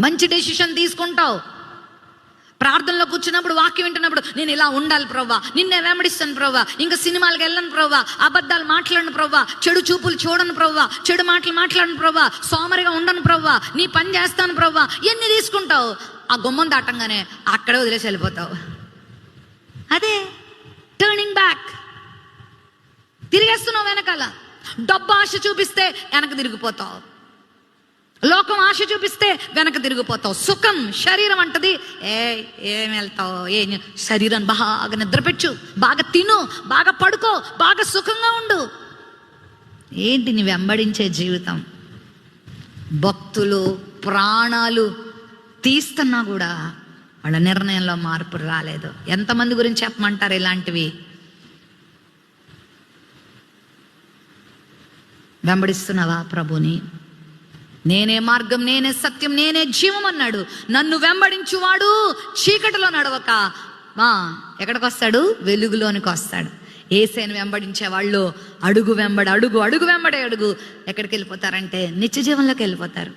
మంచి డెసిషన్ తీసుకుంటావు. ప్రార్థనలో కూర్చున్నప్పుడు, వాక్యం వింటున్నప్పుడు, నేను ఇలా ఉండాలి ప్రవ్వా, నిన్నే వెంబడిస్తాను ప్రవ్వా, ఇంకా సినిమాలకు వెళ్ళను ప్రవ్వా, అబద్ధాలు మాట్లాడను ప్రవ్వా, చెడు చూపులు చూడను ప్రవ్వా, చెడు మాటలు మాట్లాడను ప్రవ్వా, సోమరిగా ఉండను ప్రవ్వా, నీ పని చేస్తాను ప్రవ్వా, ఎన్ని తీసుకుంటావు. ఆ గుమ్మం దాటంగానే అక్కడే వదిలేసి వెళ్ళిపోతావు. అదే టర్నింగ్ బ్యాక్. తిరిగేస్తున్నావు వెనకాల. డబ్బు ఆశ చూపిస్తే వెనక తిరిగిపోతావు. లోకం ఆశ చూపిస్తే వెనక తిరిగిపోతావు. సుఖం శరీరం అంటది, ఏం వెళ్తావు, శరీరాన్ని బాగా నిద్రపెచ్చు, బాగా తిను, బాగా పడుకో, బాగా సుఖంగా ఉండు. ఏంటి నీ వెంబడించే జీవితం? భక్తులు ప్రాణాలు తీస్తున్నా కూడా వాళ్ళ నిర్ణయంలో మార్పు రాలేదు. ఎంతమంది గురించి చెప్పమంటారు ఇలాంటివి? వెంబడిస్తున్నావా ప్రభుని? నేనే మార్గం, నేనే సత్యం, నేనే జీవం అన్నాడు. నన్ను వెంబడించువాడు చీకటిలో నడవక ఎక్కడికి వస్తాడు? వెలుగులోనికి వస్తాడు. యేసుని వెంబడించే వాళ్ళు అడుగు వెంబడి అడుగు, అడుగు వెంబడే అడుగు ఎక్కడికి వెళ్ళిపోతారంటే నిత్య జీవంలోకి వెళ్ళిపోతారు.